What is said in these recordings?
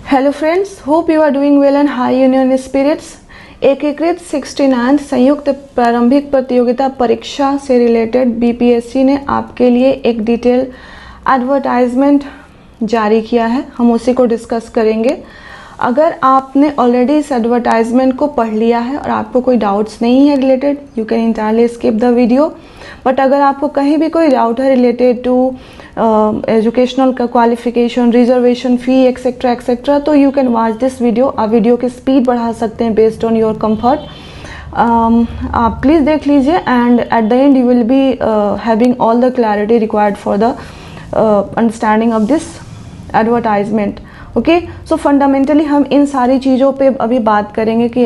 Hello friends, hope you are doing well and high union spirits. एकीकृत 69th संयुक्त प्रारंभिक प्रतियोगिता परीक्षा से रिलेटेड बीपीएससी ने आपके लिए एक डिटेल एडवर्टाइजमेंट जारी किया है। हम उसी को डिस्कस करेंगे। अगर आपने ऑलरेडी इस एडवर्टाइजमेंट को पढ़ लिया है और आपको कोई डाउट्स नहीं है related, you can entirely skip the video. But अगर आपको कहीं भी कोई डाउट है रिलेटेड टू एजुकेशनल का क्वालिफिकेशन, रिजर्वेशन फी एक्सेट्रा एक्सेट्रा, तो you can watch this video. आप वीडियो की स्पीड बढ़ा सकते हैं बेस्ड ऑन योर कंफर्ट। आप प्लीज़ देख लीजिए and at the end you will be having all the clarity required for the understanding of this advertisement. Okay, so fundamentally हम इन सारी चीज़ों पे अभी बात करेंगे कि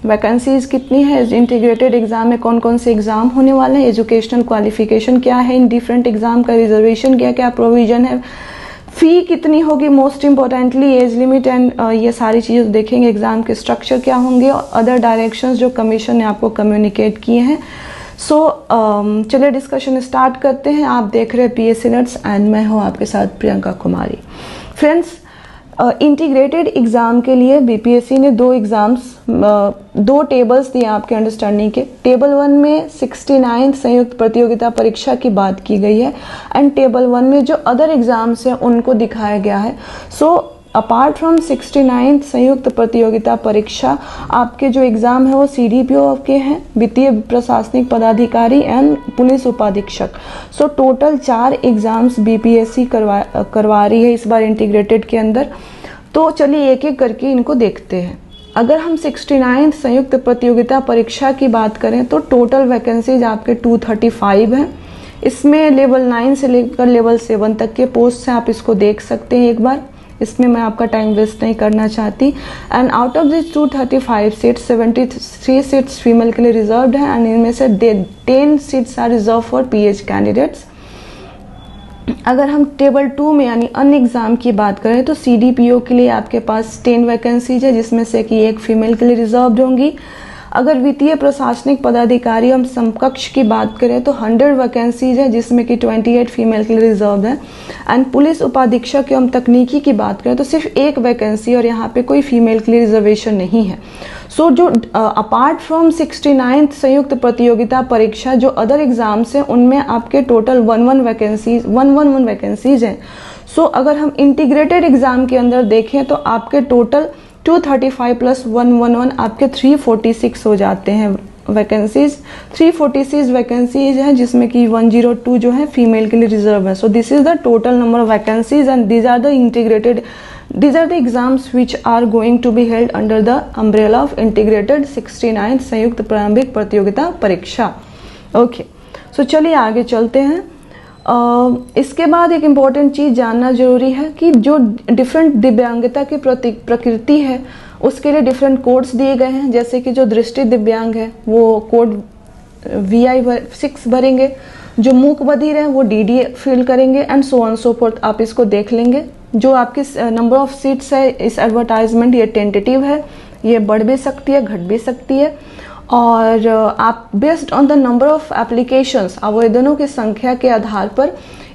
वैकेंसीज कितनी है, इंटीग्रेटेड एग्जाम में कौन कौन से एग्ज़ाम होने वाले हैं, एजुकेशनल क्वालिफिकेशन क्या है इन डिफरेंट एग्जाम का, रिजर्वेशन क्या क्या प्रोविजन है, फ़ी कितनी होगी, most importantly age limit and ये सारी चीज़ें देखेंगे। एग्ज़ाम के स्ट्रक्चर क्या होंगे और अदर डायरेक्शंस जो कमीशन ने आपको कम्युनिकेट किए हैं। सो चलिए डिस्कशन स्टार्ट करते हैं। आप देख रहे हैं पीएससी नट्स एंड मैं हूँ आपके साथ Priyanka Kumari. Friends, integrated exam के लिए बीपीएससी ने दो टेबल्स दिए आपके अंडरस्टैंडिंग के। टेबल 1 में 69th संयुक्त प्रतियोगिता परीक्षा की बात की गई है एंड टेबल 1 में जो अदर एग्ज़ाम्स हैं उनको दिखाया गया है। सो अपार्ट फ्रॉम 69th संयुक्त प्रतियोगिता परीक्षा, आपके जो एग्ज़ाम है वो सीडीपीओ के हैं, वित्तीय प्रशासनिक पदाधिकारी एंड पुलिस उपाधीक्षक। सो टोटल 4 एग्ज़ाम्स बीपीएससी करवा रही है इस बार इंटीग्रेटेड के अंदर। तो चलिए एक एक करके इनको देखते हैं। अगर हम 69th संयुक्त प्रतियोगिता परीक्षा की बात करें तो टोटल वैकेंसीज आपके 235 हैं। इसमें लेवल 9 से लेकर लेवल 7 तक के पोस्ट हैं, आप इसको देख सकते हैं एक बार। इसमें मैं आपका टाइम वेस्ट नहीं करना चाहती। And out of this 235 seats 73 seats female के लिए रिजर्व्ड हैं एंड इनमें से 10 seats are reserve for PH candidates. अगर हम टेबल 2 में यानी अन्य एग्जाम की बात करें तो सीडीपीओ के लिए आपके पास 10 वैकेंसीज है, जिसमें से कि एक फीमेल के लिए रिजर्व्ड होंगी। अगर वित्तीय प्रशासनिक पदाधिकारी हम समकक्ष की बात करें तो 100 वैकेंसीज है, जिसमें कि 28 फीमेल के लिए रिजर्व है। एंड पुलिस उपाधीक्षक एवं तकनीकी की बात करें तो सिर्फ एक वैकेंसी और यहाँ पे कोई फीमेल के लिए रिजर्वेशन नहीं है। सो जो अपार्ट फ्रॉम 69th संयुक्त प्रतियोगिता परीक्षा जो अदर एग्जाम्स हैं उनमें आपके टोटल 111 वैकेंसीज हैं। सो अगर हम इंटीग्रेटेड एग्जाम के अंदर देखें तो आपके टोटल 235 प्लस 111 आपके 346 हो जाते हैं वैकेंसीज। 346 वैकेंसीज हैं, जिसमें कि 102 जो है फीमेल के लिए रिजर्व है। So this is the total number of vacancies and these are the exams which are going to be held under the umbrella of integrated 69th संयुक्त प्रारंभिक प्रतियोगिता परीक्षा। ओके, सो चलिए आगे चलते हैं। इसके बाद एक इम्पॉर्टेंट चीज़ जानना जरूरी है कि जो डिफरेंट दिव्यांगता की प्रकृति है उसके लिए डिफरेंट कोड्स दिए गए हैं। जैसे कि जो दृष्टि दिव्यांग है वो कोड VI-6 भरेंगे, जो मूक बधिर है वो DD फिल करेंगे and so on so fourth. आप इसको देख लेंगे। जो आपकी नंबर ऑफ सीट्स है इस एडवर्टाइजमेंट, ये टेंटेटिव है, ये बढ़ भी सकती है घट भी सकती है। और आप based on the number of applications, आवेदनों की संख्या के आधार पर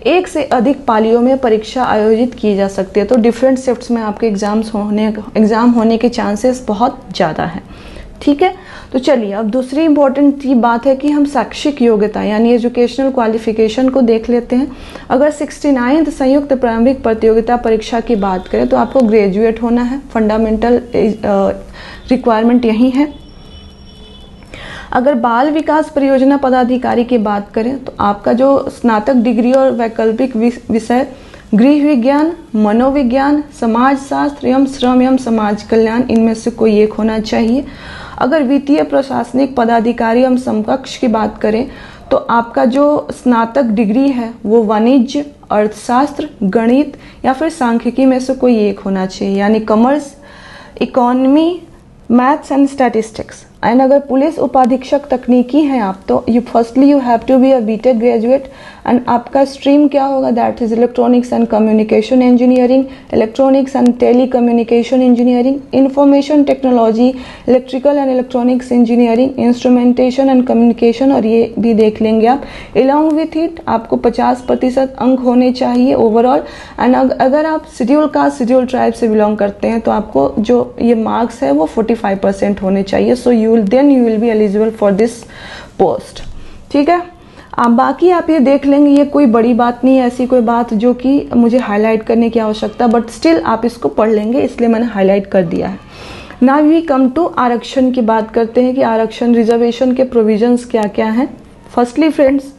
एक से अधिक पालियों में परीक्षा आयोजित की जा सकती है। तो डिफरेंट शिफ्ट्स में आपके एग्ज़ाम होने के चांसेस बहुत ज़्यादा हैं। ठीक है, तो चलिए अब दूसरी इम्पॉर्टेंट बात है कि हम शैक्षिक योग्यता यानी एजुकेशनल क्वालिफिकेशन को देख लेते हैं। अगर 69th संयुक्त प्रारंभिक प्रतियोगिता परीक्षा की बात करें तो आपको ग्रेजुएट होना है, फंडामेंटल रिक्वायरमेंट यही है। अगर बाल विकास परियोजना पदाधिकारी की बात करें तो आपका जो स्नातक डिग्री और वैकल्पिक विषय गृह विज्ञान, मनोविज्ञान, समाजशास्त्र एवं श्रम एवं समाज कल्याण, इनमें से कोई एक होना चाहिए। अगर वित्तीय प्रशासनिक पदाधिकारी एवं समकक्ष की बात करें तो आपका जो स्नातक डिग्री है वो वाणिज्य, अर्थशास्त्र, गणित या फिर सांख्यिकी में से कोई एक होना चाहिए, यानी commerce, economy, maths and statistics. And अगर पुलिस उपाधीक्षक तकनीकी हैं आप तो you have to be a BTech graduate and आपका स्ट्रीम क्या होगा, that is electronics and communication engineering, electronics and tele communication engineering, information technology, electrical and electronics engineering, instrumentation and communication, और ये भी देख लेंगे आप। अलॉन्ग विथ इट आपको 50% अंक होने चाहिए ओवरऑल। एंड अगर आप शेड्यूल कास्ट शेड्यूल ट्राइब से बिलोंग करते हैं तो आपको जो ये मार्क्स है वो 45% होने चाहिए। So you will be eligible for this post, ठीक है। बाकी आप ये देख लेंगे, ये कोई बड़ी बात नहीं है, ऐसी कोई बात जो कि मुझे हाईलाइट करने की आवश्यकता, बट स्टिल आप इसको पढ़ लेंगे, इसलिए मैंने हाईलाइट कर दिया है। नाउ वी कम टू आरक्षण की बात करते हैं कि आरक्षण रिजर्वेशन के प्रोविजंस क्या क्या हैं। फर्स्टली फ्रेंड्स,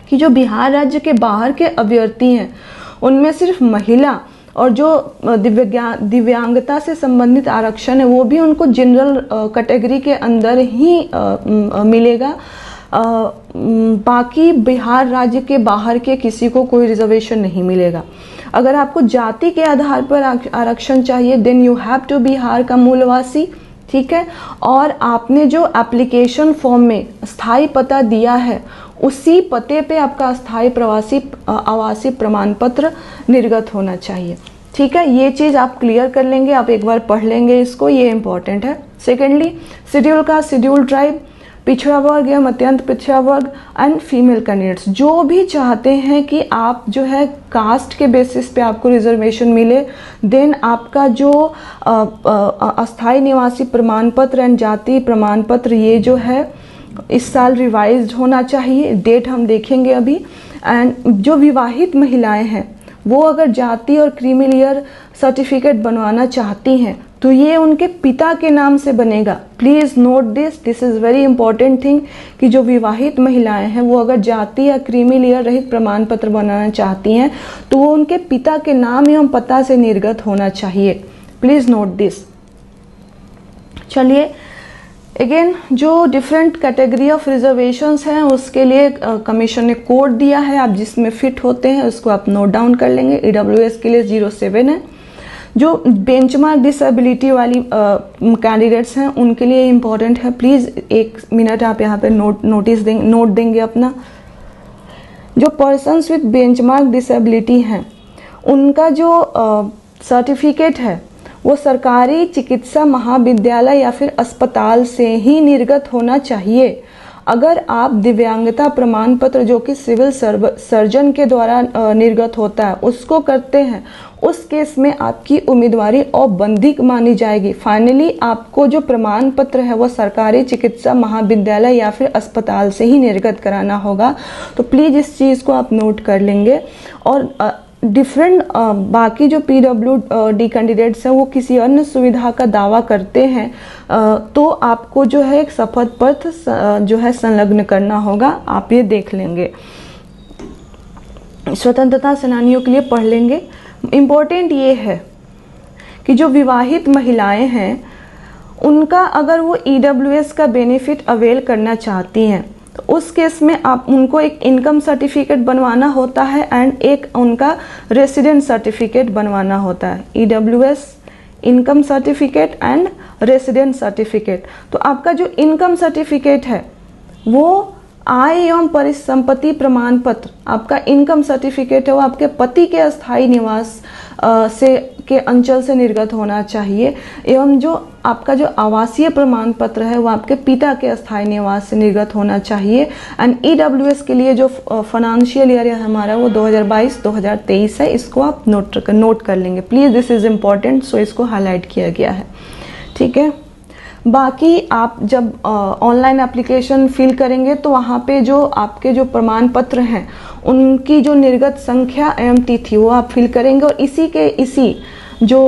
कि जो बिहार राज्य के बाहर के अभ्यर्थी हैं उनमें सिर्फ महिला और जो दिव्यांगता से संबंधित आरक्षण है वो भी उनको जनरल कैटेगरी के अंदर ही मिलेगा। बाकी बिहार राज्य के बाहर के किसी को कोई रिजर्वेशन नहीं मिलेगा। अगर आपको जाति के आधार पर आरक्षण चाहिए then you have to Bihar का मूलवासी, ठीक है। और आपने जो एप्लीकेशन फॉर्म में स्थायी पता दिया है उसी पते पे आपका स्थायी प्रवासी आवासीय प्रमाण पत्र निर्गत होना चाहिए, ठीक है। ये चीज़ आप क्लियर कर लेंगे, आप एक बार पढ़ लेंगे इसको, ये इंपॉर्टेंट है। Secondly, schedule caste schedule tribe, पिछड़ा वर्ग एवं अत्यंत पिछड़ा वर्ग एंड फीमेल कैंडिडेट्स जो भी चाहते हैं कि आप जो है कास्ट के बेसिस पे आपको रिजर्वेशन मिले, देन आपका जो अस्थायी निवासी प्रमाण पत्र एंड जाति प्रमाण पत्र ये जो है इस साल रिवाइज्ड होना चाहिए। डेट हम देखेंगे अभी। एंड जो विवाहित महिलाएं हैं वो अगर जाति और क्रीमी लेयर सर्टिफिकेट बनवाना चाहती हैं तो ये उनके पिता के नाम से बनेगा। Please note this is very important thing कि जो विवाहित महिलाएं हैं वो अगर जाति या क्रीमी लेयर रहित प्रमाण पत्र बनाना चाहती हैं तो वो उनके पिता के नाम एवं पता से निर्गत होना चाहिए। Please note this. चलिए, अगेन जो डिफरेंट कैटेगरी ऑफ रिजर्वेशंस हैं उसके लिए कमीशन ने कोड दिया है, आप जिसमें फिट होते हैं उसको आप नोट डाउन कर लेंगे। ईडब्ल्यूएस के लिए 07 है। जो बेंचमार्क डिसेबिलिटी वाली कैंडिडेट्स हैं उनके लिए इम्पॉर्टेंट है। प्लीज़ 1 मिनट आप यहाँ पे नोट देंगे अपना। जो पर्सन्स विथ बेंचमार्क डिसेबिलिटी हैं उनका जो सर्टिफिकेट है वो सरकारी चिकित्सा महाविद्यालय या फिर अस्पताल से ही निर्गत होना चाहिए। अगर आप दिव्यांगता प्रमाण पत्र जो कि सिविल सर्जन के द्वारा निर्गत होता है उसको करते हैं, उस केस में आपकी उम्मीदवारी औपबंधिक मानी जाएगी। फाइनली आपको जो प्रमाण पत्र है वो सरकारी चिकित्सा महाविद्यालय या फिर अस्पताल से ही निर्गत कराना होगा। तो प्लीज़ इस चीज़ को आप नोट कर लेंगे। और डिफरेंट बाकी जो PWD कैंडिडेट्स हैं वो किसी अन्य सुविधा का दावा करते हैं तो आपको जो है एक शपथ पत्र जो है संलग्न करना होगा, आप ये देख लेंगे। स्वतंत्रता सेनानियों के लिए पढ़ लेंगे। इम्पोर्टेंट ये है कि जो विवाहित महिलाएं हैं उनका अगर वो EWS का बेनिफिट अवेल करना चाहती हैं तो उस केस में आप उनको एक इनकम सर्टिफिकेट बनवाना होता है एंड एक उनका रेसिडेंट सर्टिफिकेट बनवाना होता है। EWS income certificate and resident certificate. तो आपका जो इनकम सर्टिफिकेट है वो आय एवं परिसंपत्ति प्रमाण पत्र, आपका इनकम सर्टिफिकेट है वो आपके पति के अस्थायी निवास से के अंचल से निर्गत होना चाहिए। एवं जो आपका जो आवासीय प्रमाण पत्र है वो आपके पिता के अस्थायी निवास से निर्गत होना चाहिए। एंड EWS के लिए जो फाइनेंशियल ईयर है हमारा वो 2022-2023 है, इसको आप नोट कर लेंगे। प्लीज़ दिस इज़ इम्पॉर्टेंट, सो इसको हाईलाइट किया गया है, ठीक है। बाकी आप जब ऑनलाइन एप्लीकेशन फिल करेंगे तो वहाँ पे जो आपके जो प्रमाण पत्र हैं उनकी जो निर्गत संख्या एवं तिथि वो आप फिल करेंगे और इसी जो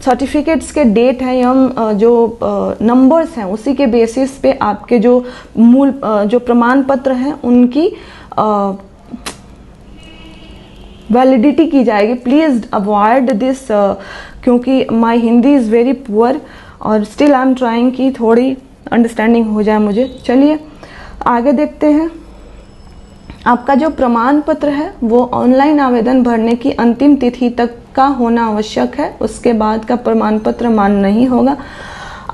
सर्टिफिकेट्स के डेट हैं एवं जो नंबर्स हैं उसी के बेसिस पे आपके जो मूल जो प्रमाण पत्र हैं उनकी वैलिडिटी की जाएगी। प्लीज़ अवॉइड दिस क्योंकि my Hindi is very poor और स्टिल आई एम ट्राइंग कि थोड़ी अंडरस्टैंडिंग हो जाए मुझे। चलिए आगे देखते हैं। आपका जो प्रमाण पत्र है वो ऑनलाइन आवेदन भरने की अंतिम तिथि तक का होना आवश्यक है, उसके बाद का प्रमाण पत्र मान्य नहीं होगा।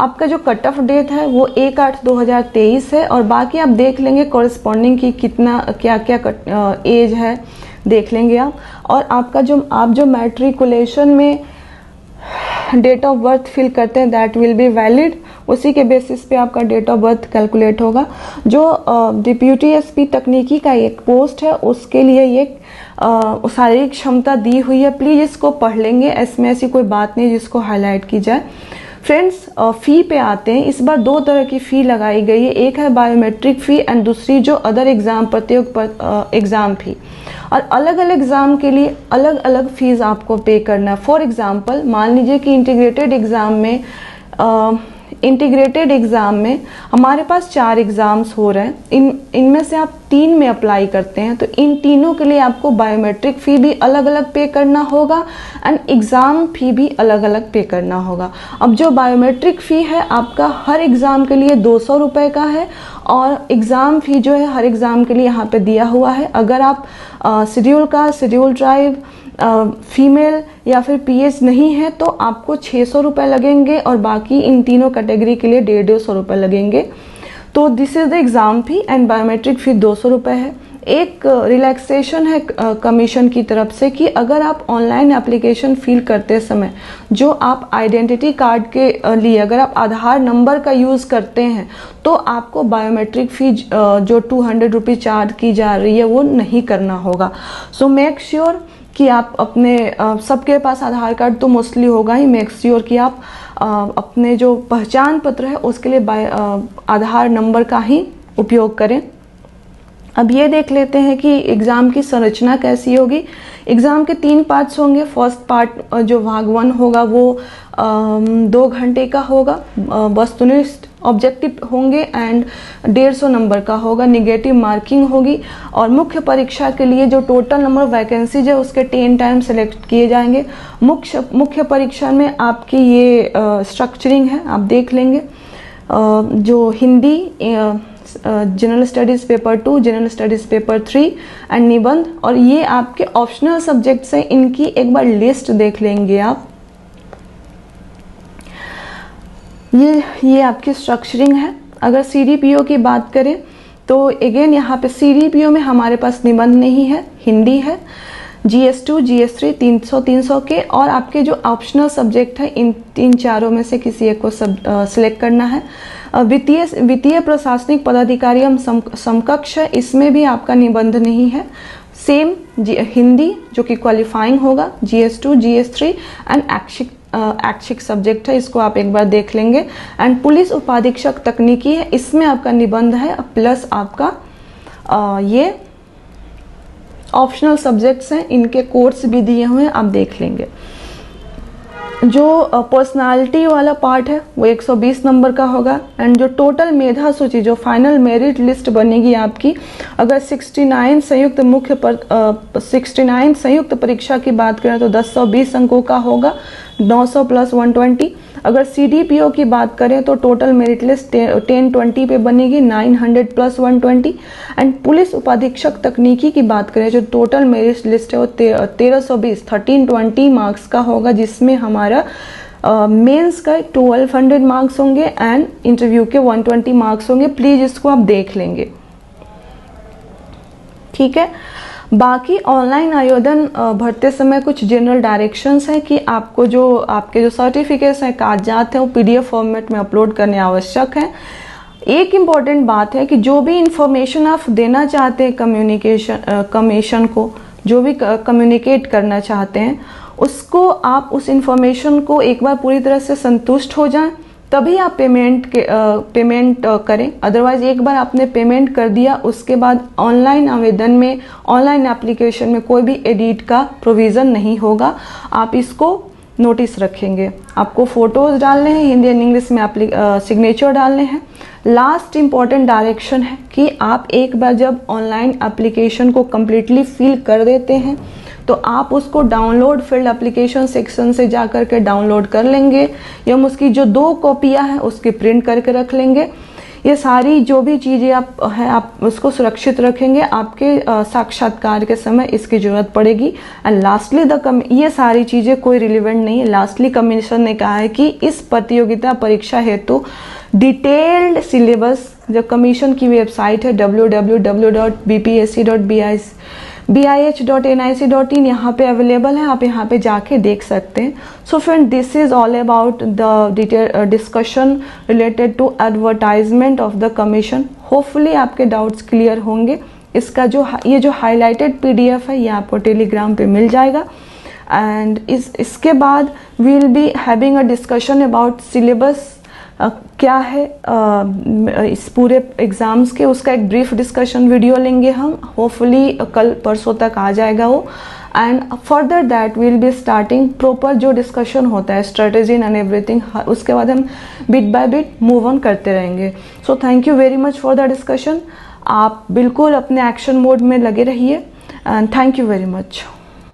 आपका जो कट ऑफ डेट है वो 1/8/2023 है, और बाकी आप देख लेंगे कॉरेस्पॉन्डिंग की कितना क्या क्या एज है देख लेंगे आप। और आपका आप जो मैट्रिकुलेशन में डेट ऑफ बर्थ फिल करते हैं दैट विल बी वैलिड, उसी के बेसिस पे आपका डेट ऑफ बर्थ कैलकुलेट होगा। जो डिप्यूटी एसपी तकनीकी का एक पोस्ट है उसके लिए ये शारीरिक क्षमता दी हुई है, प्लीज़ इसको पढ़ लेंगे, इसमें ऐसी कोई बात नहीं जिसको हाईलाइट की जाए। फ्रेंड्स, फ़ी पे आते हैं। इस बार 2 तरह की फ़ी लगाई गई है, एक है बायोमेट्रिक फ़ी एंड दूसरी जो अदर एग्ज़ाम प्रतियोगी एग्ज़ाम फ़ी, और अलग अलग एग्ज़ाम के लिए अलग अलग फ़ीस आपको पे करना है। फॉर एग्ज़ाम्पल मान लीजिए कि इंटीग्रेटेड एग्ज़ाम में हमारे पास 4 एग्ज़ाम्स हो रहे हैं, इनमें से आप 3 में अप्लाई करते हैं, तो इन तीनों के लिए आपको बायोमेट्रिक फ़ी भी अलग अलग पे करना होगा एंड एग्ज़ाम फ़ी भी अलग अलग पे करना होगा। अब जो बायोमेट्रिक फ़ी है आपका हर एग्ज़ाम के लिए 200 रुपये का है, और एग्ज़ाम फ़ी जो है हर एग्ज़ाम के लिए यहाँ पे दिया हुआ है। अगर आप schedule caste, schedule tribe, female या फिर पीएच नहीं है तो आपको 600 रुपये लगेंगे, और बाकी इन तीनों कैटेगरी के लिए 150 रुपये लगेंगे। तो this is the exam fee and biometric fee 200 रुपये है। एक रिलैक्सेशन है कमीशन की तरफ से कि अगर आप ऑनलाइन एप्लीकेशन फिल करते समय जो आप आइडेंटिटी कार्ड के लिए अगर आप आधार नंबर का यूज़ करते हैं तो आपको बायोमेट्रिक फ़ी जो 200 रुपीज़ चार्ज की जा रही है वो नहीं करना होगा। सो मेक श्योर कि आप अपने सबके पास आधार कार्ड तो मोस्टली होगा ही, मेक श्योर कि आप अपने जो पहचान पत्र है उसके लिए आधार नंबर का ही उपयोग करें। अब ये देख लेते हैं कि एग्ज़ाम की संरचना कैसी होगी। एग्ज़ाम के 3 पार्ट्स होंगे। फर्स्ट पार्ट जो भाग 1 होगा वो 2 घंटे का होगा, वस्तुनिष्ठ ऑब्जेक्टिव होंगे एंड 150 नंबर का होगा, निगेटिव मार्किंग होगी, और मुख्य परीक्षा के लिए जो टोटल नंबर वैकेंसीज है उसके 10 टाइम सेलेक्ट किए जाएंगे। मुख्य परीक्षा में आपकी ये स्ट्रक्चरिंग है, आप देख लेंगे। जो Hindi, general studies paper 2, general studies paper 3 and निबंध, और ये आपके ऑप्शनल सब्जेक्ट्स हैं, इनकी एक बार लिस्ट देख लेंगे आप। ये आपकी स्ट्रक्चरिंग है। अगर सीडीपीओ की बात करें तो अगेन यहाँ पे सीडीपीओ में हमारे पास निबंध नहीं है, हिंदी है, GS2, GS3 300 के, और आपके जो ऑप्शनल सब्जेक्ट है इन चारों में से किसी एक को सिलेक्ट करना है। वित्तीय प्रशासनिक पदाधिकारी हम समकक्ष है, इसमें भी आपका निबंध नहीं है। सेम हिंदी जो कि क्वालिफाइंग होगा, GS2, GS3 एंड ऐच्छिक सब्जेक्ट है, इसको आप एक बार देख लेंगे। एंड पुलिस उपाधीक्षक तकनीकी है, इसमें आपका निबंध है प्लस आपका ये ऑप्शनल सब्जेक्ट्स हैं, इनके कोर्स भी दिए हुए हैं, आप देख लेंगे। जो पर्सनालिटी वाला पार्ट है वो 120 नंबर का होगा, एंड जो टोटल मेधा सूची जो फाइनल मेरिट लिस्ट बनेगी आपकी, अगर 69 संयुक्त परीक्षा की बात करें तो 1020 अंकों का होगा, 900 प्लस 120। अगर सीडीपीओ की बात करें तो टोटल मेरिट लिस्ट 1020 पे बनेगी, 900 प्लस 120। एंड पुलिस उपाधीक्षक तकनीकी की बात करें जो टोटल मेरिट लिस्ट है वो 1320 1320 मार्क्स का होगा, जिसमें हमारा मेंस का 1200 मार्क्स होंगे एंड इंटरव्यू के 120 मार्क्स होंगे। प्लीज़ इसको आप देख लेंगे, ठीक है। बाकी ऑनलाइन आवेदन भरते समय कुछ जनरल डायरेक्शंस हैं कि आपको जो आपके जो सर्टिफिकेट्स हैं, कागजात हैं, वो पीडीएफ फॉर्मेट में अपलोड करने आवश्यक हैं। एक इम्पॉर्टेंट बात है कि जो भी इंफॉर्मेशन आप देना चाहते हैं कमीशन को, जो भी कम्युनिकेट करना चाहते हैं, उसको आप उस इंफॉर्मेशन को एक बार पूरी तरह से संतुष्ट हो जाएं तभी आप पेमेंट करें। अदरवाइज एक बार आपने पेमेंट कर दिया उसके बाद ऑनलाइन आवेदन में, ऑनलाइन एप्लीकेशन में कोई भी एडिट का प्रोविज़न नहीं होगा। आप इसको नोटिस रखेंगे। आपको फ़ोटोज़ डालने हैं, हिंदी एंड इंग्लिश में सिग्नेचर डालने हैं। लास्ट इम्पॉर्टेंट डायरेक्शन है कि आप एक बार जब ऑनलाइन एप्लीकेशन को कम्प्लीटली फिल कर देते हैं तो आप उसको डाउनलोड फील्ड एप्लीकेशन सेक्शन से जा कर के डाउनलोड कर लेंगे, या उसकी जो 2 कॉपियाँ हैं उसकी प्रिंट करके रख लेंगे। ये सारी जो भी चीज़ें आप उसको सुरक्षित रखेंगे, आपके साक्षात्कार के समय इसकी ज़रूरत पड़ेगी। एंड लास्टली ये सारी चीज़ें कोई रिलेवेंट नहीं है। लास्टली कमीशन ने कहा है कि इस प्रतियोगिता परीक्षा हेतु डिटेल्ड सिलेबस जो कमीशन की वेबसाइट है www.bpsc.bih.nic.in यहाँ पे अवेलेबल है, आप यहाँ पे जाके देख सकते हैं। So friend, this is all about the discussion related to advertisement of the commission. Hopefully आपके डाउट्स क्लियर होंगे। इसका ये जो हाईलाइटेड PDF है ये आपको टेलीग्राम पे मिल जाएगा। एंड इसके बाद we will be having a discussion about syllabus क्या है इस पूरे एग्ज़ाम्स के, उसका एक ब्रीफ डिस्कशन वीडियो लेंगे हम। होपफुली कल परसों तक आ जाएगा वो। And further that we will be starting proper जो डिस्कशन होता है स्ट्रेटेजी एंड एवरीथिंग, उसके बाद हम bit by bit move on करते रहेंगे। So thank you very much for the discussion. आप बिल्कुल अपने एक्शन मोड में लगे रहिए and thank you very much.